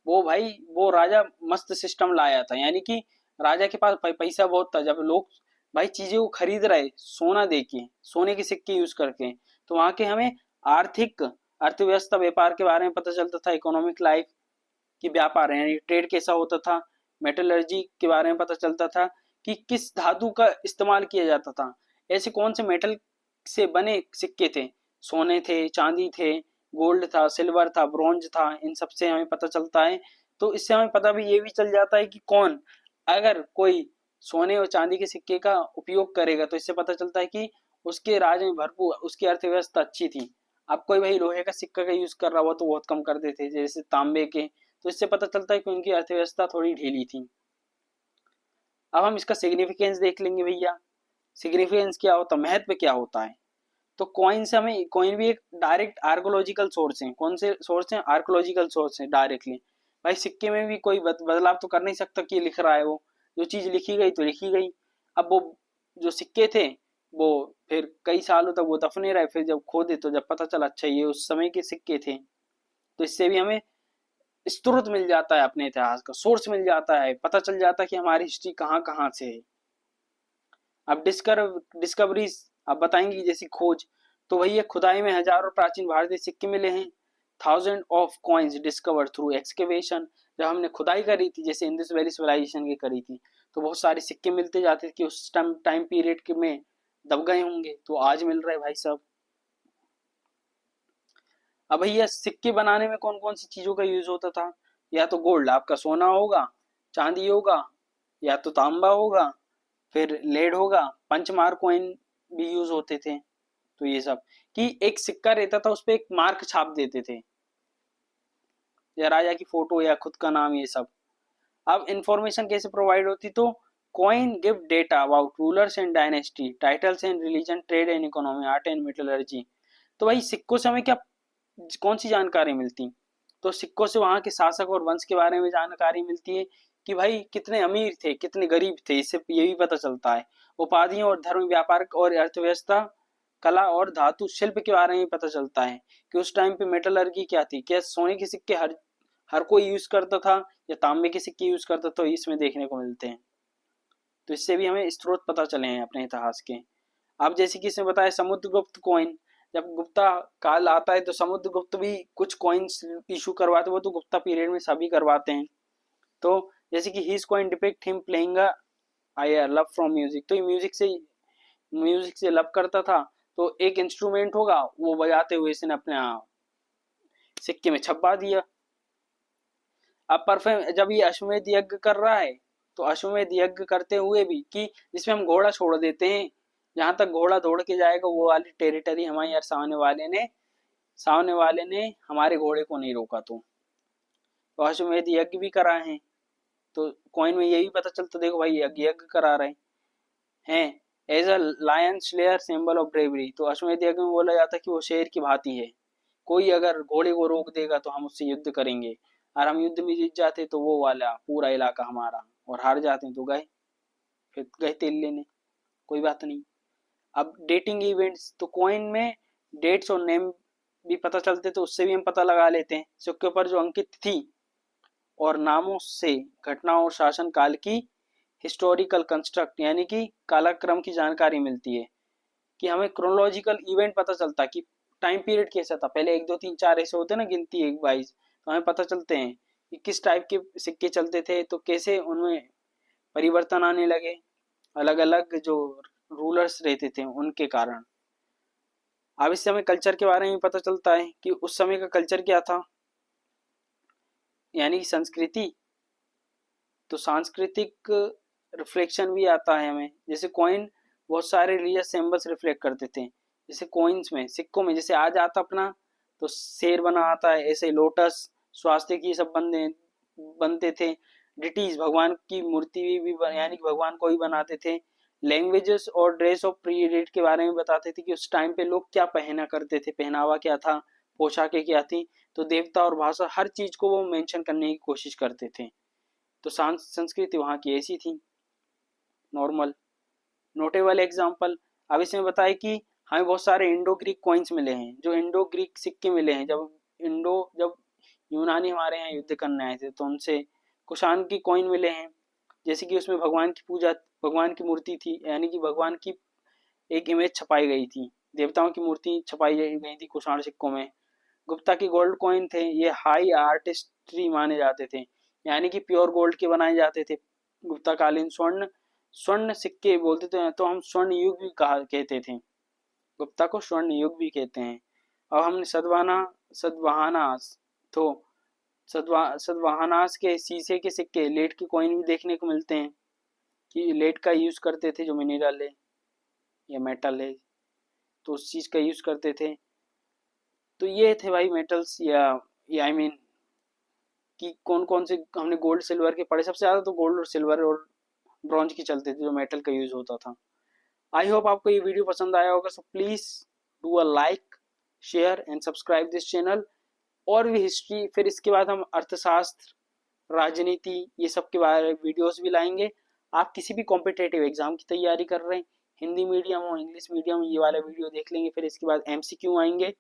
वो भाई वो राजा मस्त सिस्टम लाया था, यानी कि राजा के पास पैसा बहुत था। जब लोग भाई चीजें को खरीद रहे सोना देके, सोने के सिक्के यूज करके, तो वहां के हमें आर्थिक अर्थव्यवस्था, व्यापार के बारे में पता चलता था। इकोनॉमिक लाइफ की व्यापार यानी ट्रेड कैसा होता था, मेटलर्जी के बारे में पता चलता था कि किस धातु का इस्तेमाल किया जाता था, ऐसे कौन से मेटल से बने सिक्के थे, सोने थे, चांदी थे, गोल्ड था, सिल्वर था, ब्रॉन्ज था, इन सब से हमें पता चलता है। तो इससे हमें पता भी ये भी चल जाता है कि कौन, अगर कोई सोने और चांदी के सिक्के का उपयोग करेगा तो इससे पता चलता है कि उसके राज में भरपूर, उसकी अर्थव्यवस्था अच्छी थी। अब कोई वही लोहे का सिक्का का यूज कर रहा हुआ तो बहुत कम कर देते थे, जैसे तांबे के, तो इससे पता चलता है कि उनकी अर्थव्यवस्था थोड़ी ढीली थी। अब हम इसका सिग्निफिकेंस देख लेंगे भैया। सिग्निफिकेंस क्या होता है, महत्व क्या होता है। तो कॉइन से हमें, कॉइन भी एक डायरेक्ट आर्कोलॉजिकल सोर्स है। कौन से सोर्स है? आर्कोलॉजिकल सोर्स है डायरेक्टली। भाई सिक्के में भी कोई बदलाव तो कर नहीं सकता कि लिख रहा है वो, जो चीज लिखी गई तो लिखी गई। अब वो जो सिक्के थे वो फिर कई सालों तक वो दफने रहे, फिर जब खोदे तो जब पता चला अच्छा ये उस समय के सिक्के थे। तो इससे भी हमें स्रोत मिल जाता है, अपने इतिहास का सोर्स मिल जाता है, पता चल जाता है कि हमारी हिस्ट्री कहाँ कहाँ से है। अब डिस्कवरीज आप बताएंगे जैसी खोज, तो वही है, खुदाई में हजारों प्राचीन भारतीय सिक्के मिले हैं। Thousand of coins discovered through excavation. जब हमने खुदाई करी थी, जैसे इंडस वैली सिविलाइजेशन की करी थी, तो बहुत सारे सिक्के मिलते जाते थे कि उस टाइम पीरियड के में दब गए होंगे, तो आज मिल रहे भाई साहब। अब भैया सिक्के बनाने में कौन कौन सी चीजों का यूज होता था? या तो गोल्ड, आपका सोना होगा, चांदी होगा, या तो तांबा होगा, फिर लेड होगा, पंचमार कॉइन भी यूज होते थे। तो ये सब कि एक सिक्का रहता था, उस पर एक मार्क छाप देते थे, या राजा की फोटो या खुद का नाम, ये सब। अब इंफॉर्मेशन कैसे प्रोवाइड होती, तो coin give data about rulers and dynasty, titles and religion, trade and economy, art and metallurgy. तो भाई सिक्कों से हमें क्या, कौन सी जानकारी मिलती, तो सिक्कों से वहां के शासक और वंश के बारे में जानकारी मिलती है कि भाई कितने अमीर थे, कितने गरीब थे, इससे ये भी पता चलता है। उपाधियों और धर्म, व्यापार और अर्थव्यवस्था, कला और धातु शिल्प के बारे में पता चलता है कि उस टाइम पे मेटलर्जी क्या थी, क्या सोने के सिक्के हर हर कोई यूज करता था या तांबे के सिक्के यूज करता था, तो इसमें देखने को मिलते हैं। तो इससे भी हमें स्रोत पता चले हैं अपने इतिहास के। अब जैसे कि इसमें बताया समुद्रगुप्त कॉइन, जब गुप्ता काल आता है तो समुद्रगुप्त भी कुछ कॉइन्स इशू करवाते, वो तो गुप्ता पीरियड में सभी करवाते हैं। तो जैसे कि his coin depict him playing I love from music, तो म्यूजिक से लव करता था, तो एक इंस्ट्रूमेंट होगा वो बजाते हुए इसने अपने सिक्के में छपवा दिया। अब परफेक्ट जब ये अश्वमेध यज्ञ कर रहा है, तो अश्वमेध यज्ञ करते हुए भी कि जिसमें हम घोड़ा छोड़ देते हैं, जहां तक घोड़ा दौड़ के जाएगा वो वाली टेरिटरी हमारे यार सामने वाले ने हमारे घोड़े को नहीं रोका, तो अश्वमेध यज्ञ भी करा है। तो कॉइन में यही पता चलता, देखो भाई यज्ञ यज्ञ करा रहे हैं। As a lion slayer symbol of bravery, तो अश्वमेध यज्ञ में बोला जाता है कि वो शेर की भांति है, कोई अगर घोड़े को रोक देगा तो हम उससे युद्ध करेंगे, और हम युद्ध में जीत जाते तो वो वाला पूरा इलाका हमारा, और हार जाते तो गए, फिर गए तेल लेने, कोई बात नहीं। अब डेटिंग इवेंट्स, तो कॉइन में डेट्स और नेम भी पता चलते, तो उससे भी हम पता लगा लेते हैं। सिक्के पर जो अंकित थी और नामों से घटनाओं और शासन काल की हिस्टोरिकल कंस्ट्रक्ट यानी कि कालक्रम की जानकारी मिलती है, कि हमें क्रोनोलॉजिकल इवेंट पता चलता कि टाइम पीरियड कैसा था, पहले 1 2 3 4 ऐसे होते ना गिनती 1 22, तो हमें पता चलते हैं कि किस टाइप के सिक्के चलते थे, तो कैसे उनमें परिवर्तन आने लगे, अलग अलग जो रूलर्स रहते थे उनके कारण। अब इससे हमें कल्चर के बारे में पता चलता है कि उस समय का कल्चर क्या था, यानी संस्कृति। तो सांस्कृतिक रिफ्लेक्शन भी आता है हमें, जैसे कॉइन बहुत सारे रिलीजियस सिंबल्स रिफ्लेक्ट करते थे, जैसे कॉइन्स में, सिक्कों में, जैसे आज आता अपना तो शेर बना आता है, ऐसे लोटस, स्वास्थ्य की सब बनते थे। डिटीज, भगवान की मूर्ति भी यानी कि भगवान को ही बनाते थे। लैंग्वेजेस और ड्रेस ऑफ पीरियड के बारे में बताते थे कि उस टाइम पे लोग क्या पहना करते थे, पहनावा क्या था, पोशाकें क्या थी। तो देवता और भाषा हर चीज को वो मेंशन करने की कोशिश करते थे। तो संस्कृति वहाँ की ऐसी थी, नॉर्मल। नोटेबल एग्जाम्पल, अब इसमें बताया कि हमें बहुत सारे इंडो ग्रीक कॉइन्स मिले हैं, जो इंडो ग्रीक सिक्के मिले हैं, जब यूनानी हमारे यहाँ युद्ध करने आए थे तो उनसे। कुषाण की कॉइन मिले हैं, जैसे कि उसमें भगवान की पूजा, भगवान की मूर्ति थी, यानी कि भगवान की एक इमेज छपाई गई थी, देवताओं की मूर्ति छपाई गई थी कुषाण सिक्कों में। गुप्ता के गोल्ड कॉइन थे, ये हाई आर्टिस्ट्री माने जाते थे, यानी कि प्योर गोल्ड के बनाए जाते थे। गुप्ता कालीन स्वर्ण स्वर्ण सिक्के बोलते थे, तो हम स्वर्ण युग भी कहा कहते थे, गुप्ता को स्वर्ण युग भी कहते हैं। अब हमने सदवाहानास, तो सदवाहानास के शीशे के सिक्के, लेड के कॉइन भी देखने को मिलते हैं, कि लेड का यूज करते थे, जो मिनरल है या मेटल है, तो उस चीज का यूज करते थे। तो ये थे भाई मेटल्स, या आई मीन कि कौन कौन से हमने गोल्ड सिल्वर के पढ़े, सबसे ज्यादा तो गोल्ड और सिल्वर और ब्रॉन्ज के चलते थे, जो मेटल का यूज होता था। आई होप आपको ये वीडियो पसंद आया होगा, so please do a like, share and subscribe this channel. और भी हिस्ट्री, फिर इसके बाद हम अर्थशास्त्र, राजनीति, ये सब के बारे में वीडियोस भी लाएंगे। आप किसी भी कॉम्पिटेटिव एग्जाम की तैयारी कर रहे हैं, हिंदी मीडियम हो इंग्लिश मीडियम, ये वाला वीडियो देख लेंगे। फिर इसके बाद एमसीक्यू आएंगे,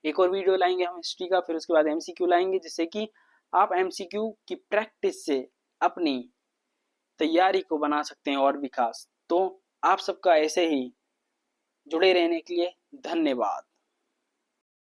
एक और वीडियो लाएंगे हम हिस्ट्री का, फिर उसके बाद एमसीक्यू लाएंगे, जिससे कि आप एमसीक्यू की प्रैक्टिस से अपनी तैयारी को बना सकते हैं और भी खास। तो आप सबका ऐसे ही जुड़े रहने के लिए धन्यवाद।